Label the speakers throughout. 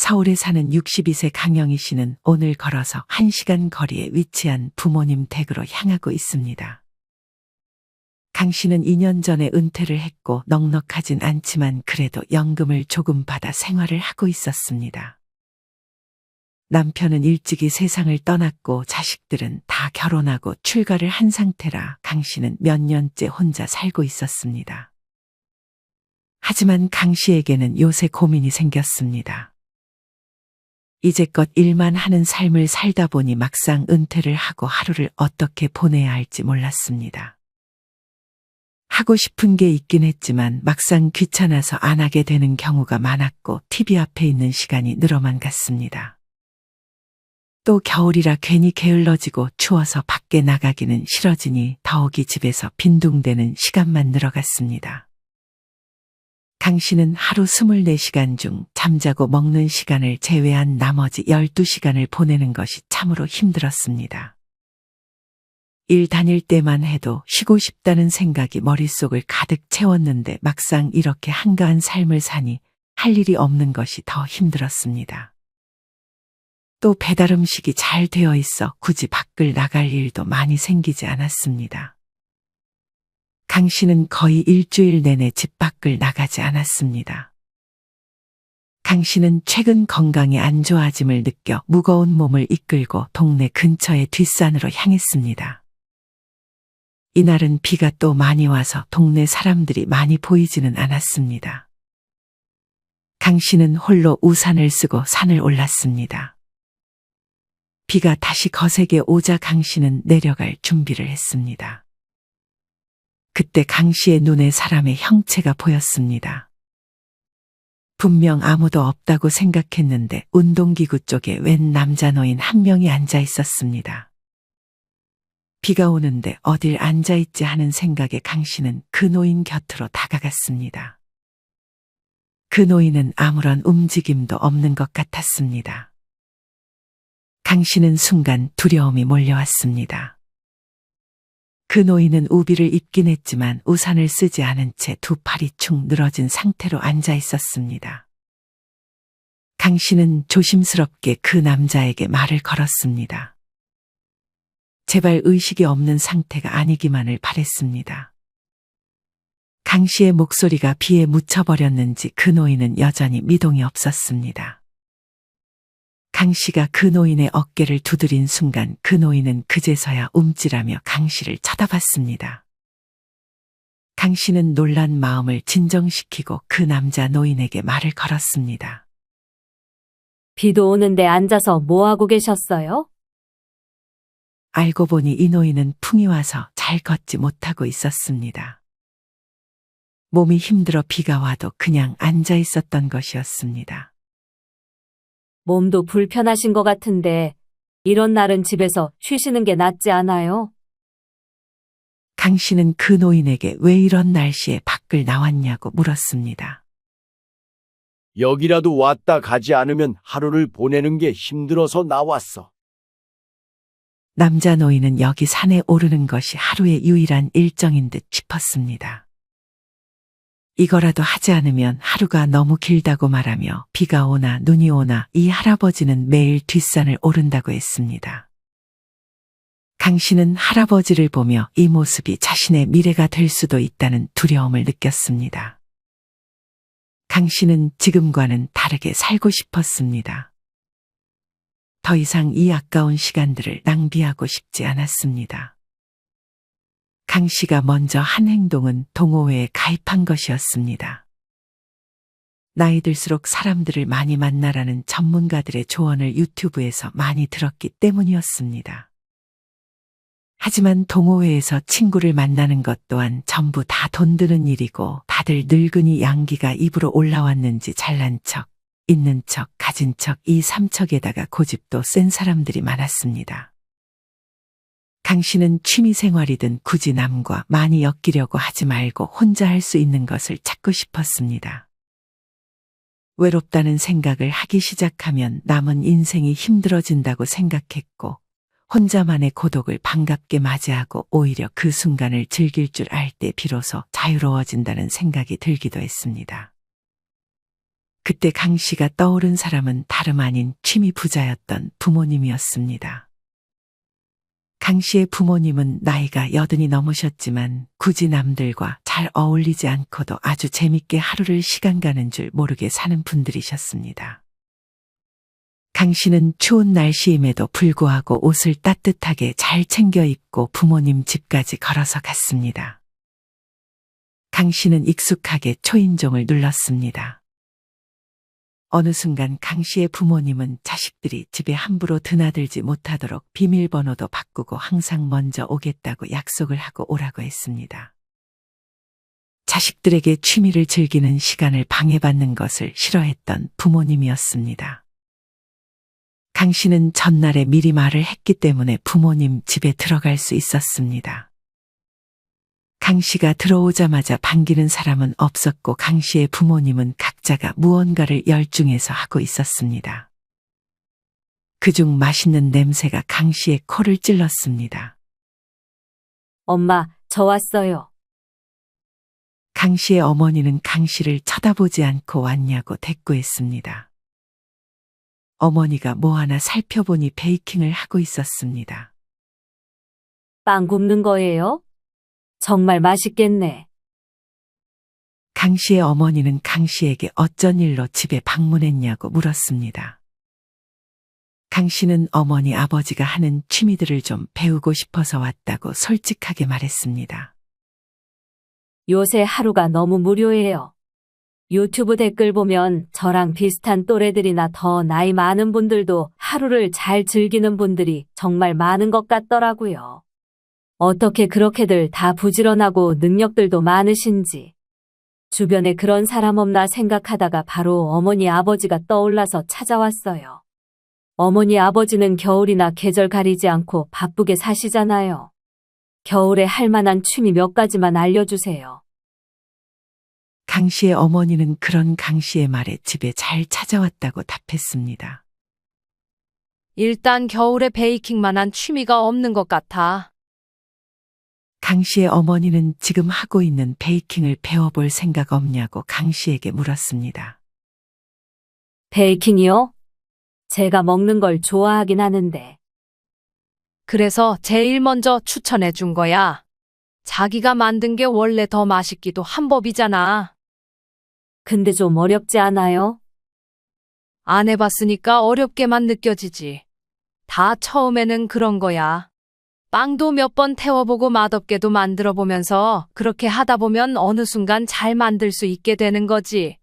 Speaker 1: 서울에 사는 62세 강영희 씨는 오늘 걸어서 1시간 거리에 위치한 부모님 댁으로 향하고 있습니다. 강 씨는 2년 전에 은퇴를 했고 넉넉하진 않지만 그래도 연금을 조금 받아 생활을 하고 있었습니다. 남편은 일찍이 세상을 떠났고 자식들은 다 결혼하고 출가를 한 상태라 강 씨는 몇 년째 혼자 살고 있었습니다. 하지만 강 씨에게는 요새 고민이 생겼습니다. 이제껏 일만 하는 삶을 살다 보니 막상 은퇴를 하고 하루를 어떻게 보내야 할지 몰랐습니다. 하고 싶은 게 있긴 했지만 막상 귀찮아서 안 하게 되는 경우가 많았고 TV 앞에 있는 시간이 늘어만 갔습니다. 또 겨울이라 괜히 게을러지고 추워서 밖에 나가기는 싫어지니 더욱이 집에서 빈둥대는 시간만 늘어갔습니다. 강 씨는 하루 24시간 중 잠자고 먹는 시간을 제외한 나머지 12시간을 보내는 것이 참으로 힘들었습니다. 일 다닐 때만 해도 쉬고 싶다는 생각이 머릿속을 가득 채웠는데 막상 이렇게 한가한 삶을 사니 할 일이 없는 것이 더 힘들었습니다. 또 배달 음식이 잘 되어 있어 굳이 밖을 나갈 일도 많이 생기지 않았습니다. 강 씨는 거의 일주일 내내 집 밖을 나가지 않았습니다. 강 씨는 최근 건강이 안 좋아짐을 느껴 무거운 몸을 이끌고 동네 근처의 뒷산으로 향했습니다. 이날은 비가 또 많이 와서 동네 사람들이 많이 보이지는 않았습니다. 강 씨는 홀로 우산을 쓰고 산을 올랐습니다. 비가 다시 거세게 오자 강 씨는 내려갈 준비를 했습니다. 그때 강 씨의 눈에 사람의 형체가 보였습니다. 분명 아무도 없다고 생각했는데 운동기구 쪽에 웬 남자 노인 한 명이 앉아 있었습니다. 비가 오는데 어딜 앉아있지 하는 생각에 강 씨는 그 노인 곁으로 다가갔습니다. 그 노인은 아무런 움직임도 없는 것 같았습니다. 강 씨는 순간 두려움이 몰려왔습니다. 그 노인은 우비를 입긴 했지만 우산을 쓰지 않은 채 두 팔이 축 늘어진 상태로 앉아 있었습니다. 강 씨는 조심스럽게 그 남자에게 말을 걸었습니다. 제발 의식이 없는 상태가 아니기만을 바랬습니다. 강 씨의 목소리가 비에 묻혀버렸는지 그 노인은 여전히 미동이 없었습니다. 강 씨가 그 노인의 어깨를 두드린 순간 그 노인은 그제서야 움찔하며 강 씨를 쳐다봤습니다. 강 씨는 놀란 마음을 진정시키고 그 남자 노인에게 말을 걸었습니다.
Speaker 2: 비도 오는데 앉아서 뭐 하고 계셨어요?
Speaker 1: 알고 보니 이 노인은 풍이 와서 잘 걷지 못하고 있었습니다. 몸이 힘들어 비가 와도 그냥 앉아 있었던 것이었습니다.
Speaker 2: 몸도 불편하신 것 같은데 이런 날은 집에서 쉬시는 게 낫지 않아요?
Speaker 1: 강 씨는 그 노인에게 왜 이런 날씨에 밖을 나왔냐고 물었습니다.
Speaker 3: 여기라도 왔다 가지 않으면 하루를 보내는 게 힘들어서 나왔어.
Speaker 1: 남자 노인은 여기 산에 오르는 것이 하루의 유일한 일정인 듯 싶었습니다. 이거라도 하지 않으면 하루가 너무 길다고 말하며 비가 오나 눈이 오나 이 할아버지는 매일 뒷산을 오른다고 했습니다. 강 씨는 할아버지를 보며 이 모습이 자신의 미래가 될 수도 있다는 두려움을 느꼈습니다. 강 씨는 지금과는 다르게 살고 싶었습니다. 더 이상 이 아까운 시간들을 낭비하고 싶지 않았습니다. 강 씨가 먼저 한 행동은 동호회에 가입한 것이었습니다. 나이 들수록 사람들을 많이 만나라는 전문가들의 조언을 유튜브에서 많이 들었기 때문이었습니다. 하지만 동호회에서 친구를 만나는 것 또한 전부 다 돈 드는 일이고 다들 늙은이 양기가 입으로 올라왔는지 잘난 척, 있는 척, 가진 척, 이 삼척에다가 고집도 센 사람들이 많았습니다. 강 씨는 취미생활이든 굳이 남과 많이 엮이려고 하지 말고 혼자 할 수 있는 것을 찾고 싶었습니다. 외롭다는 생각을 하기 시작하면 남은 인생이 힘들어진다고 생각했고 혼자만의 고독을 반갑게 맞이하고 오히려 그 순간을 즐길 줄 알 때 비로소 자유로워진다는 생각이 들기도 했습니다. 그때 강 씨가 떠오른 사람은 다름 아닌 취미 부자였던 부모님이었습니다. 강 씨의 부모님은 나이가 80이 넘으셨지만 굳이 남들과 잘 어울리지 않고도 아주 재밌게 하루를 시간 가는 줄 모르게 사는 분들이셨습니다. 강 씨는 추운 날씨임에도 불구하고 옷을 따뜻하게 잘 챙겨 입고 부모님 집까지 걸어서 갔습니다. 강 씨는 익숙하게 초인종을 눌렀습니다. 어느 순간 강 씨의 부모님은 자식들이 집에 함부로 드나들지 못하도록 비밀번호도 바꾸고 항상 먼저 오겠다고 약속을 하고 오라고 했습니다. 자식들에게 취미를 즐기는 시간을 방해받는 것을 싫어했던 부모님이었습니다. 강 씨는 전날에 미리 말을 했기 때문에 부모님 집에 들어갈 수 있었습니다. 강 씨가 들어오자마자 반기는 사람은 없었고 강 씨의 부모님은 각자가 무언가를 열중해서 하고 있었습니다. 그중 맛있는 냄새가 강 씨의 코를 찔렀습니다.
Speaker 2: 엄마, 저 왔어요.
Speaker 1: 강 씨의 어머니는 강 씨를 쳐다보지 않고 왔냐고 대꾸했습니다. 어머니가 뭐 하나 살펴보니 베이킹을 하고 있었습니다.
Speaker 2: 빵 굽는 거예요? 정말 맛있겠네.
Speaker 1: 강 씨의 어머니는 강 씨에게 어쩐 일로 집에 방문했냐고 물었습니다. 강 씨는 어머니 아버지가 하는 취미들을 좀 배우고 싶어서 왔다고 솔직하게 말했습니다.
Speaker 2: 요새 하루가 너무 무료해요. 유튜브 댓글 보면 저랑 비슷한 또래들이나 더 나이 많은 분들도 하루를 잘 즐기는 분들이 정말 많은 것 같더라고요. 어떻게 그렇게들 다 부지런하고 능력들도 많으신지. 주변에 그런 사람 없나 생각하다가 바로 어머니 아버지가 떠올라서 찾아왔어요. 어머니 아버지는 겨울이나 계절 가리지 않고 바쁘게 사시잖아요. 겨울에 할 만한 취미 몇 가지만 알려주세요.
Speaker 1: 강 씨의 어머니는 그런 강 씨의 말에 집에 잘 찾아왔다고 답했습니다.
Speaker 4: 일단 겨울에 베이킹만한 취미가 없는 것 같아.
Speaker 1: 강 씨의 어머니는 지금 하고 있는 베이킹을 배워볼 생각 없냐고 강 씨에게 물었습니다.
Speaker 2: 베이킹이요? 제가 먹는 걸 좋아하긴 하는데.
Speaker 4: 그래서 제일 먼저 추천해 준 거야. 자기가 만든 게 원래 더 맛있기도 한 법이잖아.
Speaker 2: 근데 좀 어렵지 않아요?
Speaker 4: 안 해봤으니까 어렵게만 느껴지지. 다 처음에는 그런 거야. 빵도 몇 번 태워보고 맛없게도 만들어 보면서 그렇게 하다 보면 어느 순간 잘 만들 수 있게 되는 거지.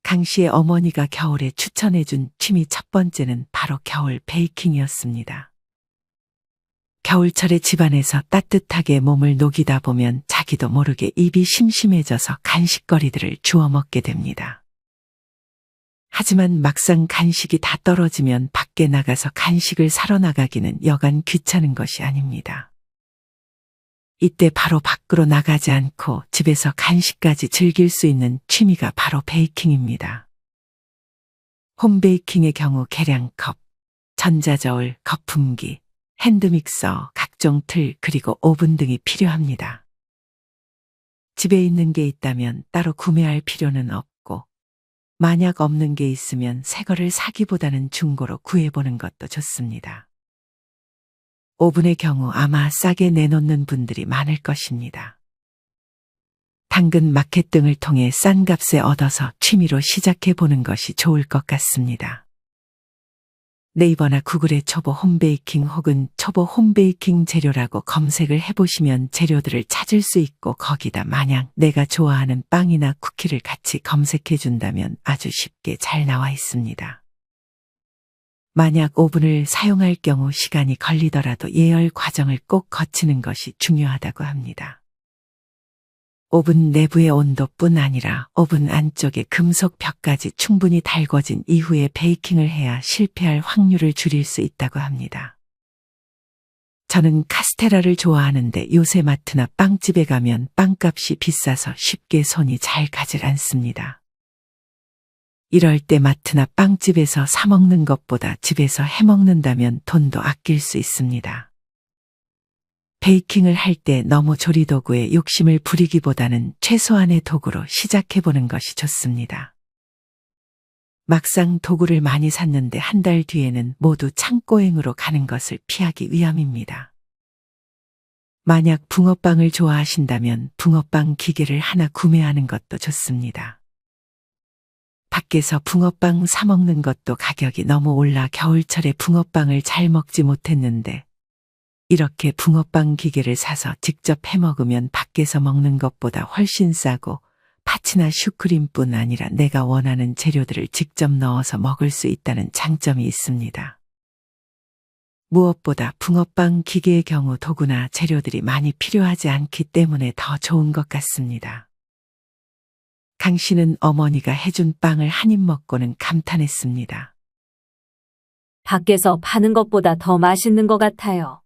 Speaker 1: 강 씨의 어머니가 겨울에 추천해준 취미 첫 번째는 바로 겨울 베이킹이었습니다. 겨울철에 집안에서 따뜻하게 몸을 녹이다 보면 자기도 모르게 입이 심심해져서 간식거리들을 주워 먹게 됩니다. 하지만 막상 간식이 다 떨어지면 밖에 나가서 간식을 사러 나가기는 여간 귀찮은 것이 아닙니다. 이때 바로 밖으로 나가지 않고 집에서 간식까지 즐길 수 있는 취미가 바로 베이킹입니다. 홈베이킹의 경우 계량컵, 전자저울, 거품기, 핸드믹서, 각종 틀, 그리고 오븐 등이 필요합니다. 집에 있는 게 있다면 따로 구매할 필요는 없고, 만약 없는 게 있으면 새 거를 사기보다는 중고로 구해보는 것도 좋습니다. 오븐의 경우 아마 싸게 내놓는 분들이 많을 것입니다. 당근 마켓 등을 통해 싼 값에 얻어서 취미로 시작해보는 것이 좋을 것 같습니다. 네이버나 구글에 초보 홈베이킹 혹은 초보 홈베이킹 재료라고 검색을 해보시면 재료들을 찾을 수 있고 거기다 만약 내가 좋아하는 빵이나 쿠키를 같이 검색해 준다면 아주 쉽게 잘 나와 있습니다. 만약 오븐을 사용할 경우 시간이 걸리더라도 예열 과정을 꼭 거치는 것이 중요하다고 합니다. 오븐 내부의 온도뿐 아니라 오븐 안쪽의 금속 벽까지 충분히 달궈진 이후에 베이킹을 해야 실패할 확률을 줄일 수 있다고 합니다. 저는 카스테라를 좋아하는데 요새 마트나 빵집에 가면 빵값이 비싸서 쉽게 손이 잘 가질 않습니다. 이럴 때 마트나 빵집에서 사 먹는 것보다 집에서 해 먹는다면 돈도 아낄 수 있습니다. 베이킹을 할 때 너무 조리도구에 욕심을 부리기보다는 최소한의 도구로 시작해보는 것이 좋습니다. 막상 도구를 많이 샀는데 한 달 뒤에는 모두 창고행으로 가는 것을 피하기 위함입니다. 만약 붕어빵을 좋아하신다면 붕어빵 기계를 하나 구매하는 것도 좋습니다. 밖에서 붕어빵 사 먹는 것도 가격이 너무 올라 겨울철에 붕어빵을 잘 먹지 못했는데 이렇게 붕어빵 기계를 사서 직접 해 먹으면 밖에서 먹는 것보다 훨씬 싸고 파치나 슈크림뿐 아니라 내가 원하는 재료들을 직접 넣어서 먹을 수 있다는 장점이 있습니다. 무엇보다 붕어빵 기계의 경우 도구나 재료들이 많이 필요하지 않기 때문에 더 좋은 것 같습니다. 강 씨는 어머니가 해준 빵을 한 입 먹고는 감탄했습니다.
Speaker 2: 밖에서 파는 것보다 더 맛있는 것 같아요.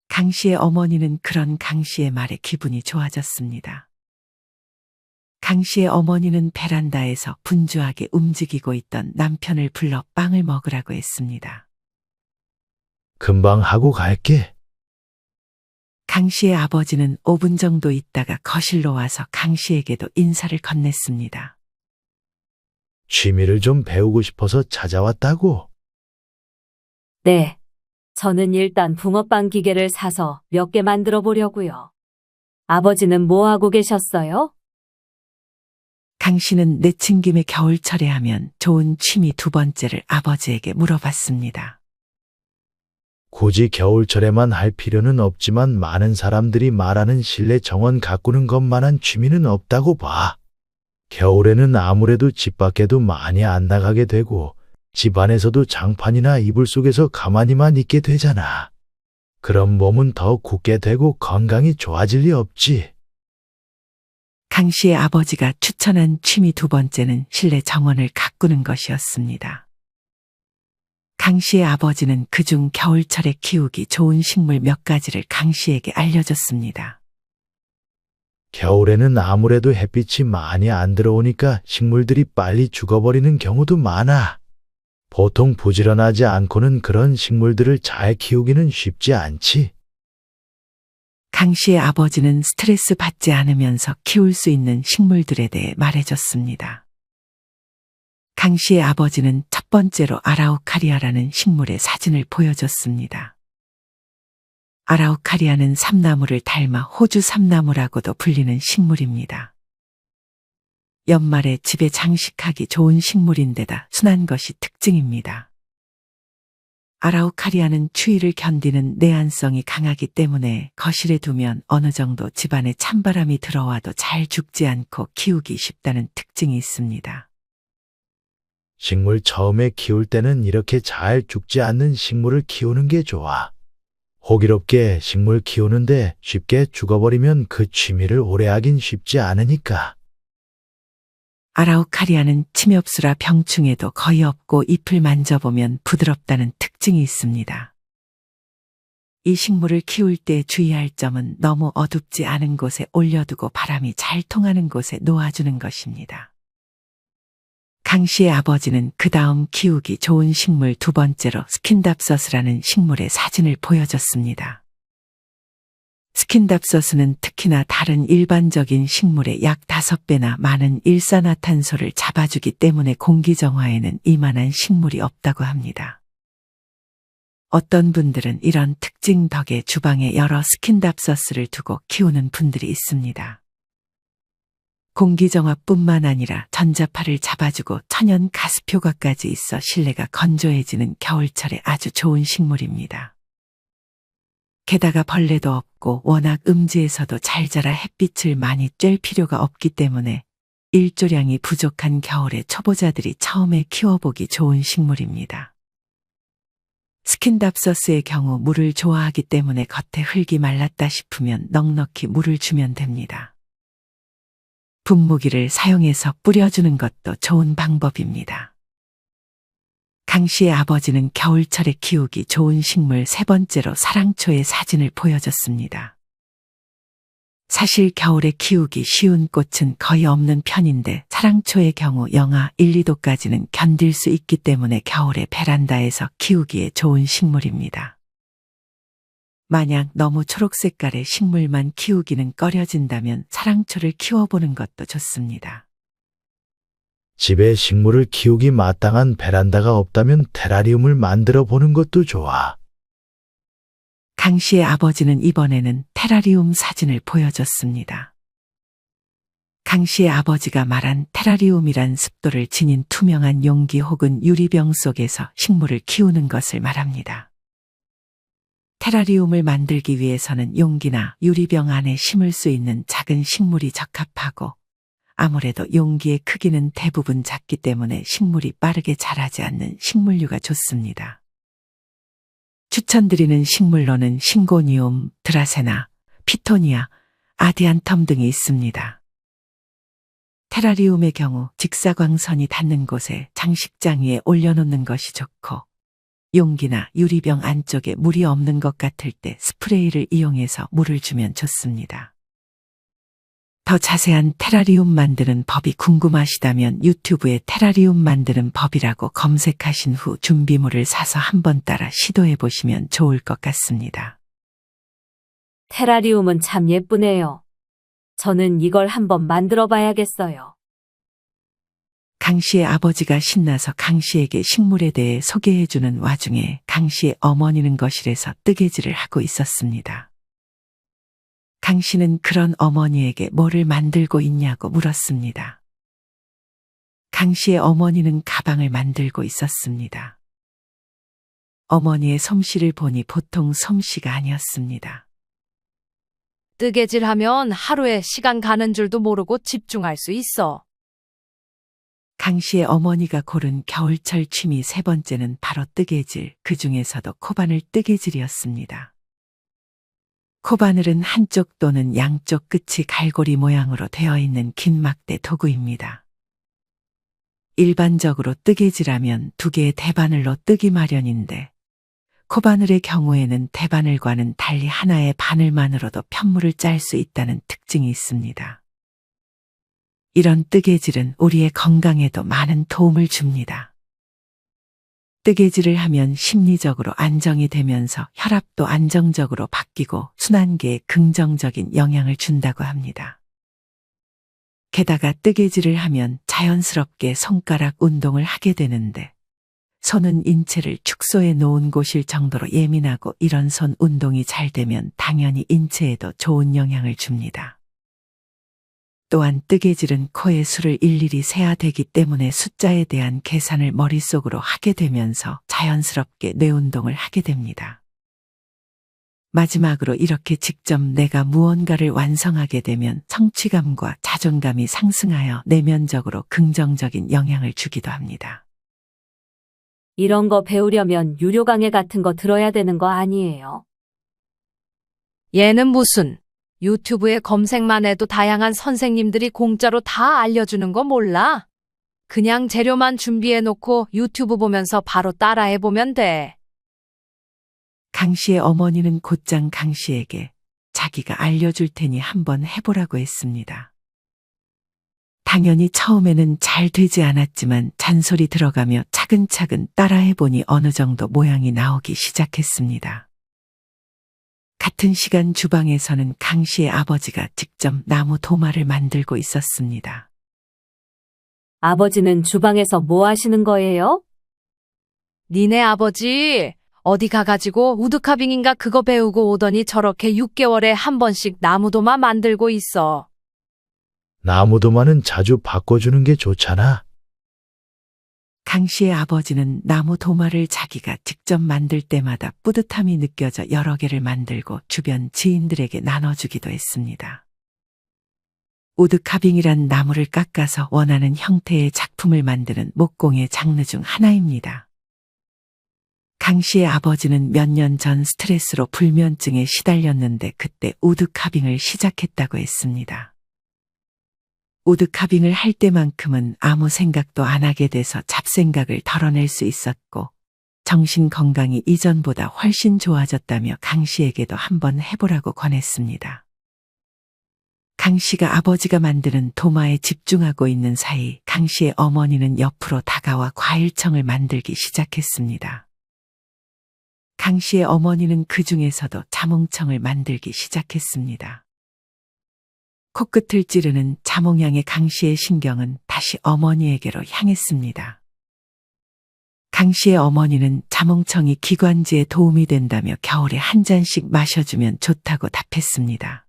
Speaker 1: 강 씨의 어머니는 그런 강 씨의 말에 기분이 좋아졌습니다. 강 씨의 어머니는 베란다에서 분주하게 움직이고 있던 남편을 불러 빵을 먹으라고 했습니다.
Speaker 5: 금방 하고 갈게.
Speaker 1: 강 씨의 아버지는 5분 정도 있다가 거실로 와서 강 씨에게도 인사를 건넸습니다.
Speaker 5: 취미를 좀 배우고 싶어서 찾아왔다고.
Speaker 2: 네. 저는 일단 붕어빵 기계를 사서 몇 개 만들어 보려고요. 아버지는 뭐 하고 계셨어요?
Speaker 1: 강 씨는 내친 김에 겨울철에 하면 좋은 취미 두 번째를 아버지에게 물어봤습니다.
Speaker 5: 굳이 겨울철에만 할 필요는 없지만 많은 사람들이 말하는 실내 정원 가꾸는 것만한 취미는 없다고 봐. 겨울에는 아무래도 집 밖에도 많이 안 나가게 되고 집 안에서도 장판이나 이불 속에서 가만히만 있게 되잖아. 그럼 몸은 더 굳게 되고 건강이 좋아질 리 없지.
Speaker 1: 강 씨의 아버지가 추천한 취미 두 번째는 실내 정원을 가꾸는 것이었습니다. 강 씨의 아버지는 그중 겨울철에 키우기 좋은 식물 몇 가지를 강 씨에게 알려줬습니다.
Speaker 5: 겨울에는 아무래도 햇빛이 많이 안 들어오니까 식물들이 빨리 죽어버리는 경우도 많아. 보통 부지런하지 않고는 그런 식물들을 잘 키우기는 쉽지 않지.
Speaker 1: 강 씨의 아버지는 스트레스 받지 않으면서 키울 수 있는 식물들에 대해 말해줬습니다. 강 씨의 아버지는 첫 번째로 아라우카리아라는 식물의 사진을 보여줬습니다. 아라우카리아는 삼나무를 닮아 호주 삼나무라고도 불리는 식물입니다. 연말에 집에 장식하기 좋은 식물인데다 순한 것이 특징입니다. 아라우카리아는 추위를 견디는 내한성이 강하기 때문에 거실에 두면 어느 정도 집안에 찬바람이 들어와도 잘 죽지 않고 키우기 쉽다는 특징이 있습니다.
Speaker 5: 식물 처음에 키울 때는 이렇게 잘 죽지 않는 식물을 키우는 게 좋아. 호기롭게 식물 키우는데 쉽게 죽어버리면 그 취미를 오래 하긴 쉽지 않으니까.
Speaker 1: 아라우카리아는 침엽수라 병충해도 거의 없고 잎을 만져보면 부드럽다는 특징이 있습니다. 이 식물을 키울 때 주의할 점은 너무 어둡지 않은 곳에 올려두고 바람이 잘 통하는 곳에 놓아주는 것입니다. 강 씨의 아버지는 그 다음 키우기 좋은 식물 두 번째로 스킨답서스라는 식물의 사진을 보여줬습니다. 스킨답서스는 특히나 다른 일반적인 식물의 약 5배나 많은 일산화탄소를 잡아주기 때문에 공기정화에는 이만한 식물이 없다고 합니다. 어떤 분들은 이런 특징 덕에 주방에 여러 스킨답서스를 두고 키우는 분들이 있습니다. 공기정화뿐만 아니라 전자파를 잡아주고 천연 가습 효과까지 있어 실내가 건조해지는 겨울철에 아주 좋은 식물입니다. 게다가 벌레도 없고 워낙 음지에서도 잘 자라 햇빛을 많이 쬐 필요가 없기 때문에 일조량이 부족한 겨울에 초보자들이 처음에 키워보기 좋은 식물입니다. 스킨답서스의 경우 물을 좋아하기 때문에 겉에 흙이 말랐다 싶으면 넉넉히 물을 주면 됩니다. 분무기를 사용해서 뿌려주는 것도 좋은 방법입니다. 강 씨의 아버지는 겨울철에 키우기 좋은 식물 세 번째로 사랑초의 사진을 보여줬습니다. 사실 겨울에 키우기 쉬운 꽃은 거의 없는 편인데 사랑초의 경우 영하 1, 2도까지는 견딜 수 있기 때문에 겨울에 베란다에서 키우기에 좋은 식물입니다. 만약 너무 초록 색깔의 식물만 키우기는 꺼려진다면 사랑초를 키워보는 것도 좋습니다.
Speaker 5: 집에 식물을 키우기 마땅한 베란다가 없다면 테라리움을 만들어 보는 것도 좋아.
Speaker 1: 강 씨의 아버지는 이번에는 테라리움 사진을 보여줬습니다. 강 씨의 아버지가 말한 테라리움이란 습도를 지닌 투명한 용기 혹은 유리병 속에서 식물을 키우는 것을 말합니다. 테라리움을 만들기 위해서는 용기나 유리병 안에 심을 수 있는 작은 식물이 적합하고, 아무래도 용기의 크기는 대부분 작기 때문에 식물이 빠르게 자라지 않는 식물류가 좋습니다. 추천드리는 식물로는 싱고니움, 드라세나, 피토니아, 아디안텀 등이 있습니다. 테라리움의 경우 직사광선이 닿는 곳에 장식장 위에 올려놓는 것이 좋고, 용기나 유리병 안쪽에 물이 없는 것 같을 때 스프레이를 이용해서 물을 주면 좋습니다. 더 자세한 테라리움 만드는 법이 궁금하시다면 유튜브에 테라리움 만드는 법이라고 검색하신 후 준비물을 사서 한번 따라 시도해 보시면 좋을 것 같습니다.
Speaker 2: 테라리움은 참 예쁘네요. 저는 이걸 한번 만들어 봐야겠어요.
Speaker 1: 강 씨의 아버지가 신나서 강 씨에게 식물에 대해 소개해주는 와중에 강 씨의 어머니는 거실에서 뜨개질을 하고 있었습니다. 강 씨는 그런 어머니에게 뭐를 만들고 있냐고 물었습니다. 강 씨의 어머니는 가방을 만들고 있었습니다. 어머니의 솜씨를 보니 보통 솜씨가 아니었습니다.
Speaker 4: 뜨개질하면 하루에 시간 가는 줄도 모르고 집중할 수 있어.
Speaker 1: 강 씨의 어머니가 고른 겨울철 취미 세 번째는 바로 뜨개질, 그 중에서도 코바늘 뜨개질이었습니다. 코바늘은 한쪽 또는 양쪽 끝이 갈고리 모양으로 되어 있는 긴 막대 도구입니다. 일반적으로 뜨개질하면 두 개의 대바늘로 뜨기 마련인데, 코바늘의 경우에는 대바늘과는 달리 하나의 바늘만으로도 편물을 짤 수 있다는 특징이 있습니다. 이런 뜨개질은 우리의 건강에도 많은 도움을 줍니다. 뜨개질을 하면 심리적으로 안정이 되면서 혈압도 안정적으로 바뀌고 순환계에 긍정적인 영향을 준다고 합니다. 게다가 뜨개질을 하면 자연스럽게 손가락 운동을 하게 되는데, 손은 인체를 축소해 놓은 곳일 정도로 예민하고 이런 손 운동이 잘 되면 당연히 인체에도 좋은 영향을 줍니다. 또한 뜨개질은 코의 수를 일일이 세야 되기 때문에 숫자에 대한 계산을 머릿속으로 하게 되면서 자연스럽게 뇌 운동을 하게 됩니다. 마지막으로 이렇게 직접 내가 무언가를 완성하게 되면 성취감과 자존감이 상승하여 내면적으로 긍정적인 영향을 주기도 합니다.
Speaker 2: 이런 거 배우려면 유료 강의 같은 거 들어야 되는 거 아니에요?
Speaker 4: 얘는 무슨 유튜브에 검색만 해도 다양한 선생님들이 공짜로 다 알려주는 거 몰라? 그냥 재료만 준비해 놓고 유튜브 보면서 바로 따라해 보면 돼.
Speaker 1: 강 씨의 어머니는 곧장 강 씨에게 자기가 알려줄 테니 한번 해보라고 했습니다. 당연히 처음에는 잘 되지 않았지만 잔소리 들어가며 차근차근 따라해보니 어느 정도 모양이 나오기 시작했습니다. 같은 시간 주방에서는 강 씨의 아버지가 직접 나무 도마를 만들고 있었습니다.
Speaker 2: 아버지는 주방에서 뭐 하시는 거예요?
Speaker 4: 니네 아버지 어디 가가지고 우드카빙인가 그거 배우고 오더니 저렇게 6개월에 한 번씩 나무도마 만들고 있어.
Speaker 5: 나무도마는 자주 바꿔주는 게 좋잖아.
Speaker 1: 강 씨의 아버지는 나무 도마를 자기가 직접 만들 때마다 뿌듯함이 느껴져 여러 개를 만들고 주변 지인들에게 나눠주기도 했습니다. 우드카빙이란 나무를 깎아서 원하는 형태의 작품을 만드는 목공의 장르 중 하나입니다. 강 씨의 아버지는 몇 년 전 스트레스로 불면증에 시달렸는데 그때 우드카빙을 시작했다고 했습니다. 우드카빙을 할 때만큼은 아무 생각도 안 하게 돼서 잡생각을 덜어낼 수 있었고, 정신 건강이 이전보다 훨씬 좋아졌다며 강 씨에게도 한번 해보라고 권했습니다. 강 씨가 아버지가 만드는 도마에 집중하고 있는 사이 강 씨의 어머니는 옆으로 다가와 과일청을 만들기 시작했습니다. 강 씨의 어머니는 그 중에서도 자몽청을 만들기 시작했습니다. 코끝을 찌르는 자몽향의 강 씨의 신경은 다시 어머니에게로 향했습니다. 강 씨의 어머니는 자몽청이 기관지에 도움이 된다며 겨울에 한 잔씩 마셔주면 좋다고 답했습니다.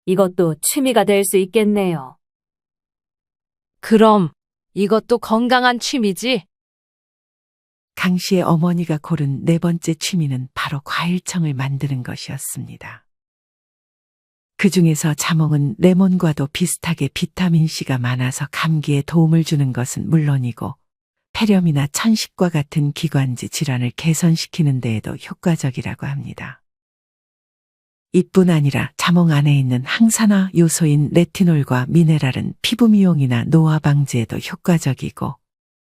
Speaker 2: 이것도 취미가 될 수 있겠네요.
Speaker 4: 그럼 이것도 건강한 취미지?
Speaker 1: 강 씨의 어머니가 고른 네 번째 취미는 바로 과일청을 만드는 것이었습니다. 그 중에서 자몽은 레몬과도 비슷하게 비타민C가 많아서 감기에 도움을 주는 것은 물론이고 폐렴이나 천식과 같은 기관지 질환을 개선시키는 데에도 효과적이라고 합니다. 이뿐 아니라 자몽 안에 있는 항산화 요소인 레티놀과 미네랄은 피부 미용이나 노화 방지에도 효과적이고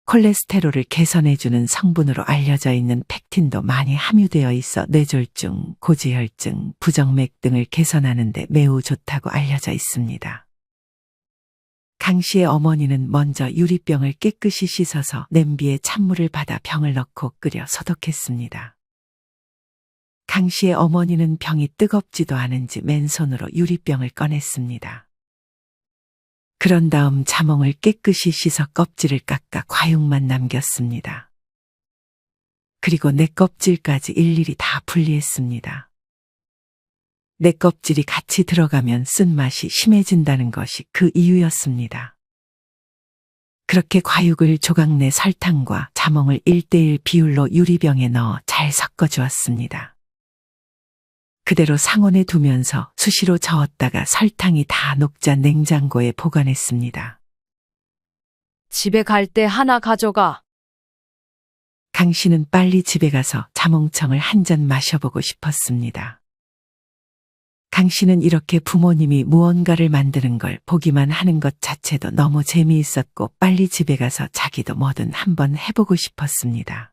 Speaker 1: 콜레스테롤을 개선해주는 성분으로 알려져 있는 펙틴도 많이 함유되어 있어 뇌졸중, 고지혈증, 부정맥 등을 개선하는 데 매우 좋다고 알려져 있습니다. 강 씨의 어머니는 먼저 유리병을 깨끗이 씻어서 냄비에 찬물을 받아 병을 넣고 끓여 소독했습니다. 강 씨의 어머니는 병이 뜨겁지도 않은지 맨손으로 유리병을 꺼냈습니다. 그런 다음 자몽을 깨끗이 씻어 껍질을 깎아 과육만 남겼습니다. 그리고 내 껍질까지 일일이 다 분리했습니다. 내 껍질이 같이 들어가면 쓴맛이 심해진다는 것이 그 이유였습니다. 그렇게 과육을 조각 내 설탕과 자몽을 1:1 비율로 유리병에 넣어 잘 섞어주었습니다. 그대로 상온에 두면서 수시로 저었다가 설탕이 다 녹자 냉장고에 보관했습니다.
Speaker 4: 집에 갈 때 하나 가져가.
Speaker 1: 강 씨는 빨리 집에 가서 자몽청을 한 잔 마셔보고 싶었습니다. 강 씨는 이렇게 부모님이 무언가를 만드는 걸 보기만 하는 것 자체도 너무 재미있었고 빨리 집에 가서 자기도 뭐든 한번 해보고 싶었습니다.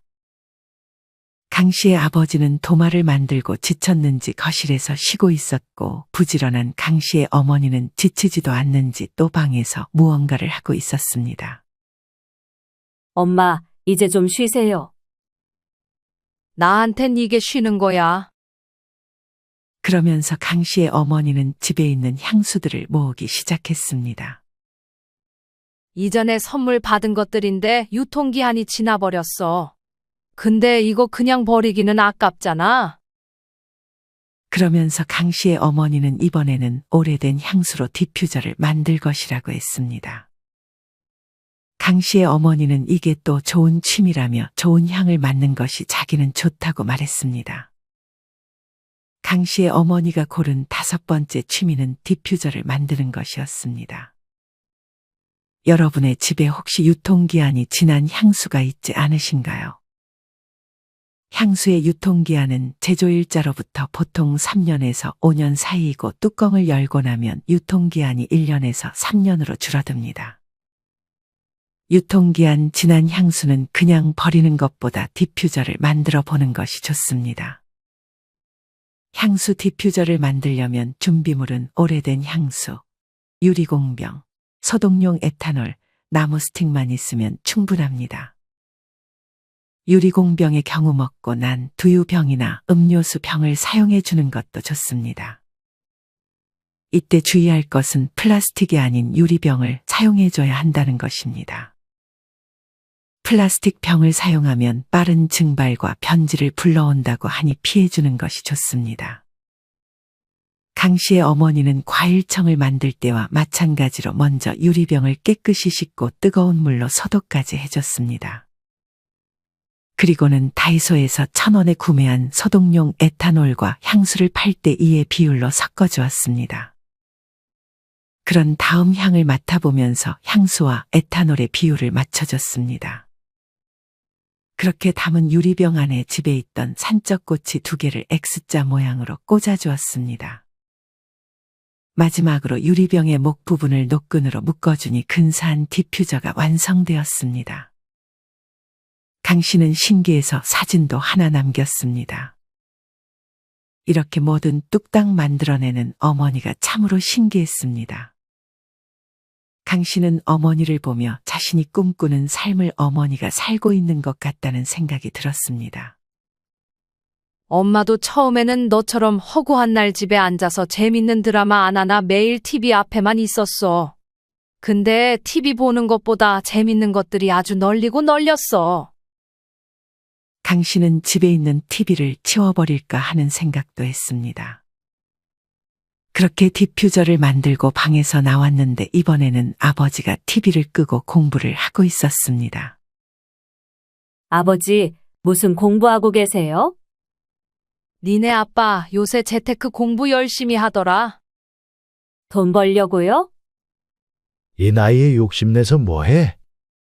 Speaker 1: 강 씨의 아버지는 도마를 만들고 지쳤는지 거실에서 쉬고 있었고 부지런한 강 씨의 어머니는 지치지도 않는지 또 방에서 무언가를 하고 있었습니다.
Speaker 2: 엄마, 이제 좀 쉬세요.
Speaker 4: 나한텐 이게 쉬는 거야.
Speaker 1: 그러면서 강 씨의 어머니는 집에 있는 향수들을 모으기 시작했습니다.
Speaker 4: 이전에 선물 받은 것들인데 유통기한이 지나버렸어. 근데 이거 그냥 버리기는 아깝잖아.
Speaker 1: 그러면서 강 씨의 어머니는 이번에는 오래된 향수로 디퓨저를 만들 것이라고 했습니다. 강 씨의 어머니는 이게 또 좋은 취미라며 좋은 향을 맡는 것이 자기는 좋다고 말했습니다. 강 씨의 어머니가 고른 5번째 취미는 디퓨저를 만드는 것이었습니다. 여러분의 집에 혹시 유통기한이 지난 향수가 있지 않으신가요? 향수의 유통기한은 제조일자로부터 보통 3년에서 5년 사이이고 뚜껑을 열고 나면 유통기한이 1년에서 3년으로 줄어듭니다. 유통기한 지난 향수는 그냥 버리는 것보다 디퓨저를 만들어 보는 것이 좋습니다. 향수 디퓨저를 만들려면 준비물은 오래된 향수, 유리공병, 소독용 에탄올, 나무 스틱만 있으면 충분합니다. 유리공병의 경우 먹고 난 두유병이나 음료수 병을 사용해 주는 것도 좋습니다. 이때 주의할 것은 플라스틱이 아닌 유리병을 사용해 줘야 한다는 것입니다. 플라스틱 병을 사용하면 빠른 증발과 변질을 불러온다고 하니 피해주는 것이 좋습니다. 강 씨의 어머니는 과일청을 만들 때와 마찬가지로 먼저 유리병을 깨끗이 씻고 뜨거운 물로 소독까지 해줬습니다. 그리고는 다이소에서 1,000원에 구매한 소독용 에탄올과 향수를 8:2의 비율로 섞어주었습니다. 그런 다음 향을 맡아보면서 향수와 에탄올의 비율을 맞춰줬습니다. 그렇게 담은 유리병 안에 집에 있던 산적꼬치 2개를 X자 모양으로 꽂아주었습니다. 마지막으로 유리병의 목 부분을 노끈으로 묶어주니 근사한 디퓨저가 완성되었습니다. 강 씨는 신기해서 사진도 하나 남겼습니다. 이렇게 뭐든 뚝딱 만들어내는 어머니가 참으로 신기했습니다. 강 씨는 어머니를 보며 자신이 꿈꾸는 삶을 어머니가 살고 있는 것 같다는 생각이 들었습니다.
Speaker 4: 엄마도 처음에는 너처럼 허구한 날 집에 앉아서 재밌는 드라마 안 하나 매일 TV 앞에만 있었어. 근데 TV 보는 것보다 재밌는 것들이 아주 널리고 널렸어.
Speaker 1: 강 씨는 집에 있는 TV를 치워버릴까 하는 생각도 했습니다. 그렇게 디퓨저를 만들고 방에서 나왔는데 이번에는 아버지가 TV를 끄고 공부를 하고 있었습니다.
Speaker 2: 아버지, 무슨 공부하고 계세요?
Speaker 4: 니네 아빠 요새 재테크 공부 열심히 하더라.
Speaker 2: 돈 벌려고요?
Speaker 5: 이 나이에 욕심내서 뭐해?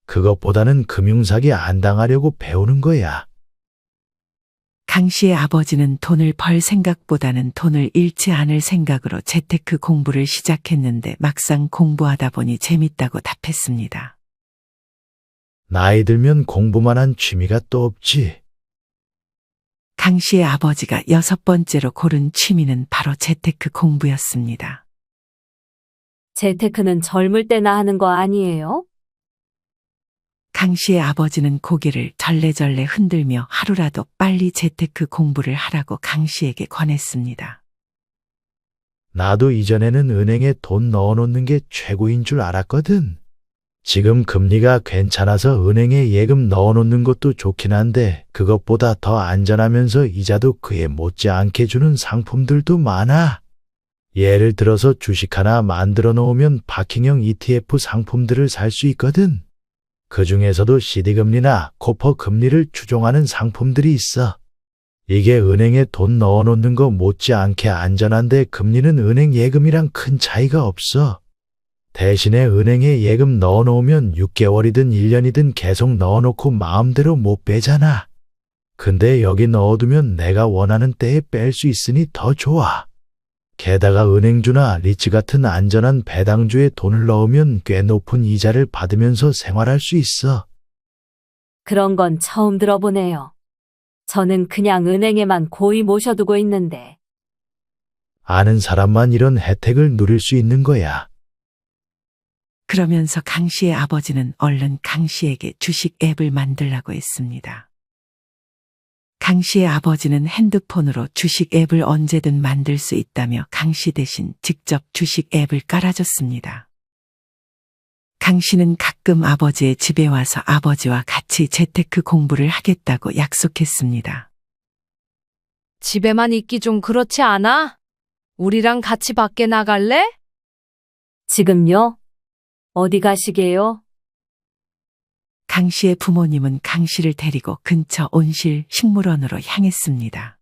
Speaker 5: 그것보다는 금융사기 안 당하려고 배우는 거야.
Speaker 1: 강 씨의 아버지는 돈을 벌 생각보다는 돈을 잃지 않을 생각으로 재테크 공부를 시작했는데 막상 공부하다 보니 재밌다고 답했습니다.
Speaker 5: 나이 들면 공부만 한 취미가 또 없지.
Speaker 1: 강 씨의 아버지가 6번째로 고른 취미는 바로 재테크 공부였습니다.
Speaker 2: 재테크는 젊을 때나 하는 거 아니에요?
Speaker 1: 강 씨의 아버지는 고개를 절레절레 흔들며 하루라도 빨리 재테크 공부를 하라고 강 씨에게 권했습니다.
Speaker 5: 나도 이전에는 은행에 돈 넣어놓는 게 최고인 줄 알았거든. 지금 금리가 괜찮아서 은행에 예금 넣어놓는 것도 좋긴 한데 그것보다 더 안전하면서 이자도 그에 못지않게 주는 상품들도 많아. 예를 들어서 주식 하나 만들어 놓으면 박킹형 ETF 상품들을 살 수 있거든. 그 중에서도 CD금리나 코퍼 금리를 추종하는 상품들이 있어. 이게 은행에 돈 넣어놓는 거 못지않게 안전한데 금리는 은행 예금이랑 큰 차이가 없어. 대신에 은행에 예금 넣어놓으면 6개월이든 1년이든 계속 넣어놓고 마음대로 못 빼잖아. 근데 여기 넣어두면 내가 원하는 때에 뺄 수 있으니 더 좋아. 게다가 은행주나 리츠 같은 안전한 배당주에 돈을 넣으면 꽤 높은 이자를 받으면서 생활할 수 있어.
Speaker 2: 그런 건 처음 들어보네요. 저는 그냥 은행에만 고이 모셔두고 있는데.
Speaker 5: 아는 사람만 이런 혜택을 누릴 수 있는 거야.
Speaker 1: 그러면서 강 씨의 아버지는 얼른 강 씨에게 주식 앱을 만들라고 했습니다. 강 씨의 아버지는 핸드폰으로 주식 앱을 언제든 만들 수 있다며 강 씨 대신 직접 주식 앱을 깔아줬습니다. 강 씨는 가끔 아버지의 집에 와서 아버지와 같이 재테크 공부를 하겠다고 약속했습니다.
Speaker 4: 집에만 있기 좀 그렇지 않아? 우리랑 같이 밖에 나갈래?
Speaker 2: 지금요? 어디 가시게요?
Speaker 1: 강 씨의 부모님은 강 씨를 데리고 근처 온실 식물원으로 향했습니다.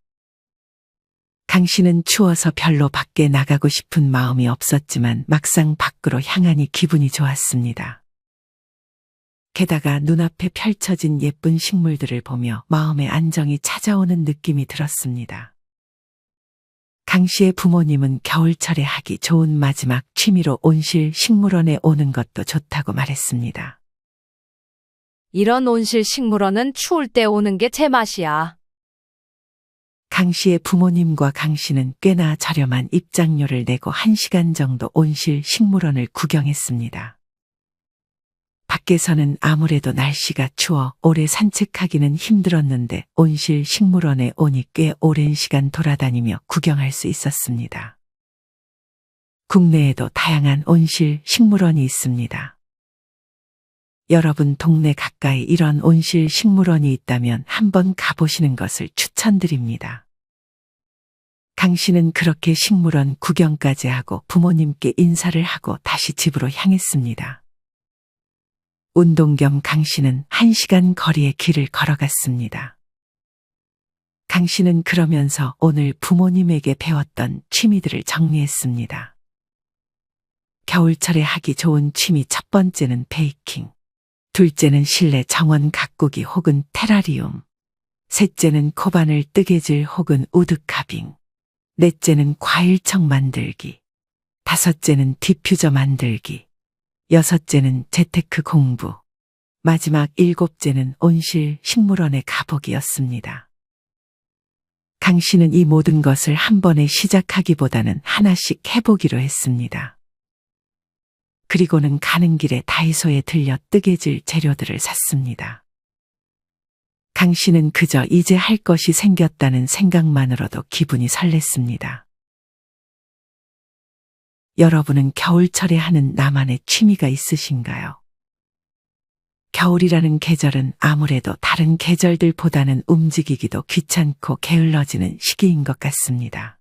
Speaker 1: 강 씨는 추워서 별로 밖에 나가고 싶은 마음이 없었지만 막상 밖으로 향하니 기분이 좋았습니다. 게다가 눈앞에 펼쳐진 예쁜 식물들을 보며 마음의 안정이 찾아오는 느낌이 들었습니다. 강 씨의 부모님은 겨울철에 하기 좋은 마지막 취미로 온실 식물원에 오는 것도 좋다고 말했습니다.
Speaker 4: 이런 온실 식물원은 추울 때 오는 게 제맛이야.
Speaker 1: 강 씨의 부모님과 강 씨는 꽤나 저렴한 입장료를 내고 1시간 정도 온실 식물원을 구경했습니다. 밖에서는 아무래도 날씨가 추워 오래 산책하기는 힘들었는데 온실 식물원에 오니 꽤 오랜 시간 돌아다니며 구경할 수 있었습니다. 국내에도 다양한 온실 식물원이 있습니다. 여러분 동네 가까이 이런 온실 식물원이 있다면 한번 가보시는 것을 추천드립니다. 강 씨는 그렇게 식물원 구경까지 하고 부모님께 인사를 하고 다시 집으로 향했습니다. 운동 겸 강 씨는 1시간 거리의 길을 걸어갔습니다. 강 씨는 그러면서 오늘 부모님에게 배웠던 취미들을 정리했습니다. 겨울철에 하기 좋은 취미 첫 번째는 베이킹. 둘째는 실내 정원 가꾸기 혹은 테라리움. 셋째는 코바늘 뜨개질 혹은 우드카빙. 넷째는 과일청 만들기. 다섯째는 디퓨저 만들기. 여섯째는 재테크 공부. 마지막 일곱째는 온실 식물원에 가보기였습니다. 강 씨는 이 모든 것을 한 번에 시작하기보다는 하나씩 해보기로 했습니다. 그리고는 가는 길에 다이소에 들려 뜨개질 재료들을 샀습니다. 강 씨는 그저 이제 할 것이 생겼다는 생각만으로도 기분이 설렜습니다. 여러분은 겨울철에 하는 나만의 취미가 있으신가요? 겨울이라는 계절은 아무래도 다른 계절들보다는 움직이기도 귀찮고 게을러지는 시기인 것 같습니다.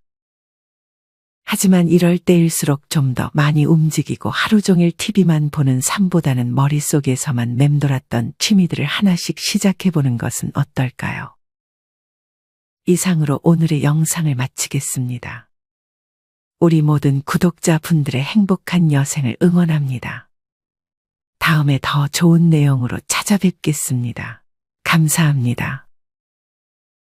Speaker 1: 하지만 이럴 때일수록 좀 더 많이 움직이고 하루 종일 TV만 보는 삶보다는 머릿속에서만 맴돌았던 취미들을 하나씩 시작해보는 것은 어떨까요? 이상으로 오늘의 영상을 마치겠습니다. 우리 모든 구독자분들의 행복한 여생을 응원합니다. 다음에 더 좋은 내용으로 찾아뵙겠습니다. 감사합니다.